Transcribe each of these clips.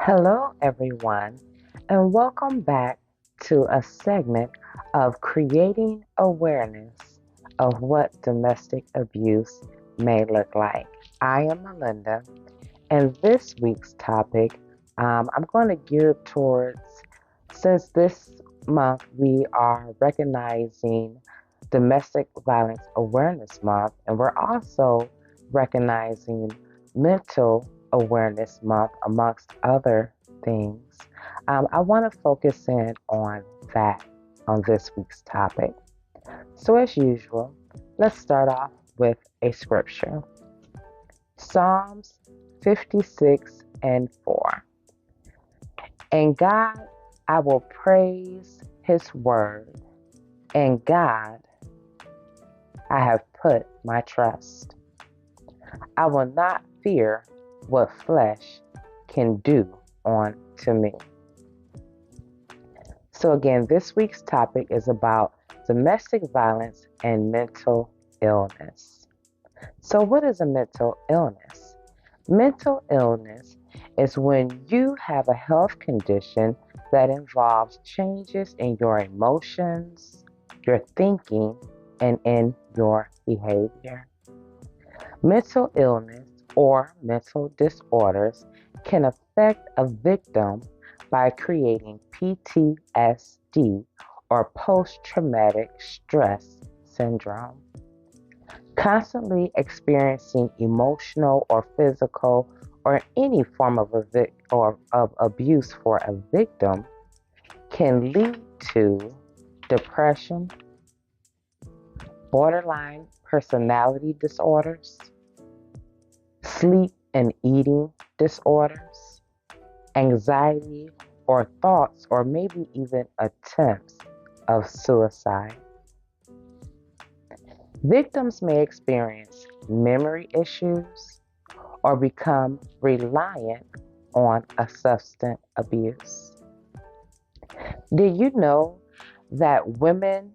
Hello, everyone, and welcome back to a segment of creating awareness of what domestic abuse may look like. I am Melinda, and this week's topic I'm going to gear towards since this month we are recognizing Domestic Violence Awareness Month, and we're also recognizing Mental Awareness Month, amongst other things. I want to focus in on that on this week's topic. So, as usual, let's start off with a scripture. Psalms 56 and 4. And God, I will praise his word. In God, I have put my trust. I will not fear what flesh can do on to me. So again, this week's topic is about domestic violence and mental illness. So what is a mental illness? Mental illness is when you have a health condition that involves changes in your emotions, your thinking, and in your behavior. Mental illness or mental disorders can affect a victim by creating PTSD or post traumatic stress syndrome. Constantly experiencing emotional or physical or any form of of abuse for a victim can lead to depression, borderline personality disorders, sleep and eating disorders, anxiety or thoughts or maybe even attempts of suicide. Victims may experience memory issues or become reliant on a substance abuse. Did you know that women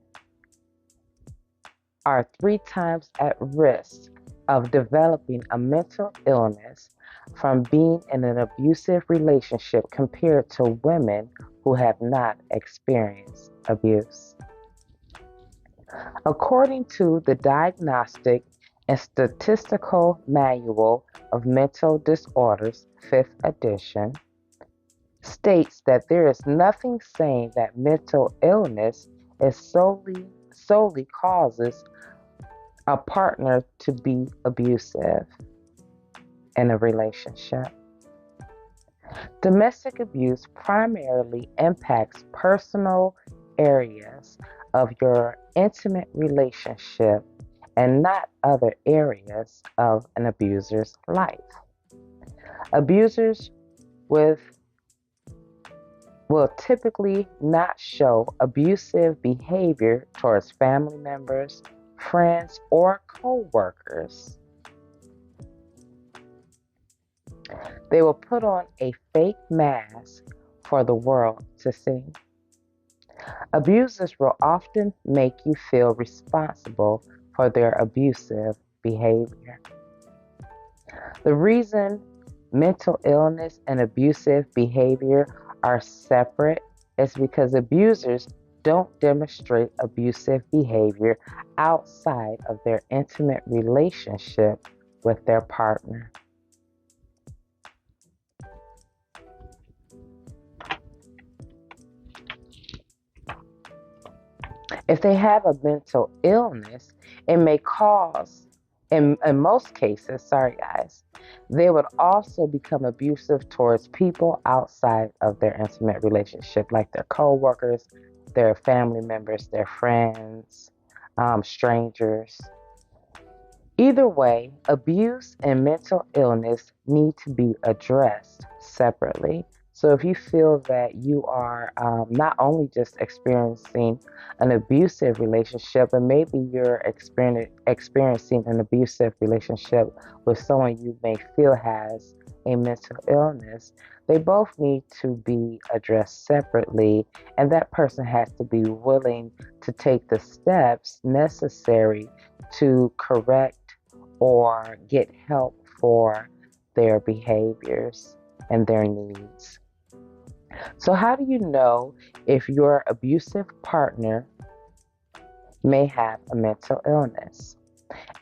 are 3 times at risk of developing a mental illness from being in an abusive relationship compared to women who have not experienced abuse? According to the Diagnostic and Statistical Manual of Mental Disorders, 5th edition, states that there is nothing saying that mental illness is solely causes a partner to be abusive in a relationship. Domestic abuse primarily impacts personal areas of your intimate relationship and not other areas of an abuser's life. Abusers with will typically not show abusive behavior towards family members, friends, or co-workers. They will put on a fake mask for the world to see. Abusers will often make you feel responsible for their abusive behavior. The reason mental illness and abusive behavior are separate is because abusers don't demonstrate abusive behavior outside of their intimate relationship with their partner. If they have a mental illness, it may cause, in most cases, sorry guys, they would also become abusive towards people outside of their intimate relationship, like their co-workers, their family members, their friends, strangers. Either way, abuse and mental illness need to be addressed separately. So if you feel that you are not only just experiencing an abusive relationship, but maybe you're experiencing an abusive relationship with someone you may feel has a mental illness, they both need to be addressed separately, and that person has to be willing to take the steps necessary to correct or get help for their behaviors. and their needs. So, how do you know if your abusive partner may have a mental illness?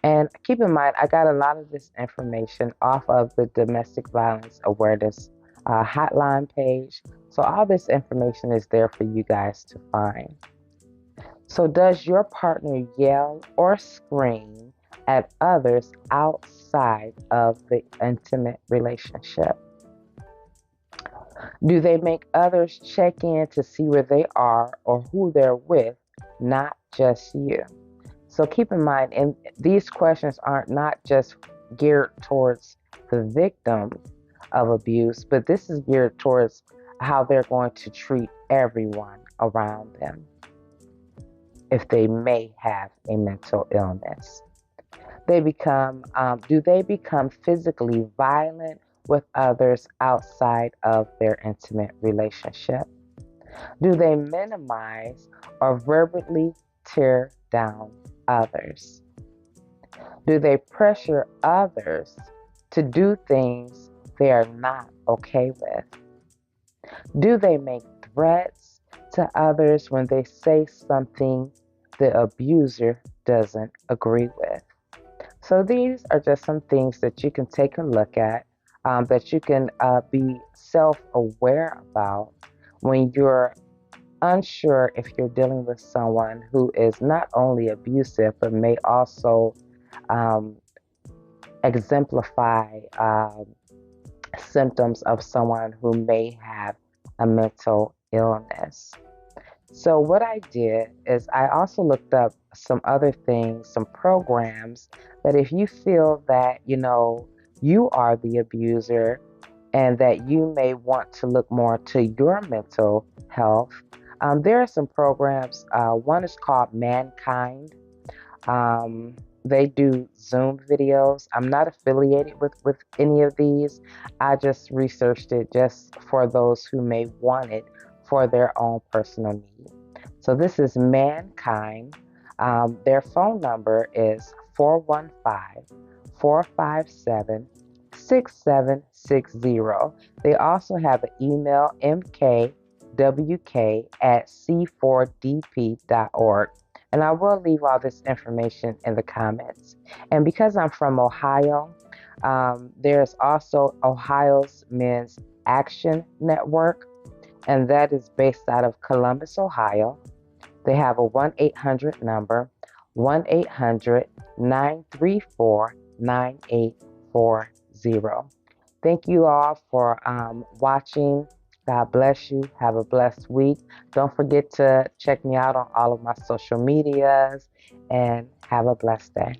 And keep in mind, I got a lot of this information off of the Domestic Violence Awareness hotline page. So, all this information is there for you guys to find. So, does your partner yell or scream at others outside of the intimate relationship? Do they make others check in to see where they are or who they're with, not just you? So keep in mind, and these questions aren't not just geared towards the victim of abuse, but this is geared towards how they're going to treat everyone around them if they may have a mental illness. Do they become physically violent with others outside of their intimate relationship? Do they minimize or verbally tear down others? Do they pressure others to do things they are not okay with? Do they make threats to others when they say something the abuser doesn't agree with? So these are just some things that you can take a look at, that you can be self-aware about when you're unsure if you're dealing with someone who is not only abusive but may also um, exemplify symptoms of someone who may have a mental illness. So, what I did is I also looked up some other things, some programs that if you feel that, you are the abuser and that you may want to look more to your mental health, there are some programs. One is called Mankind. Um, they do Zoom videos. I'm not affiliated with any of these. I just researched it just for those who may want it for their own personal need. So this is Mankind. Their phone number is 415-457-6760. They also have an email, mkwk@c4dp.org. And I will leave all this information in the comments. And because I'm from Ohio, there's also Ohio's Men's Action Network, and that is based out of Columbus, Ohio. They have a 1-800 number, 1-800-934-9840. Thank you all for watching. God bless you. Have a blessed week. Don't forget to check me out on all of my social medias and have a blessed day.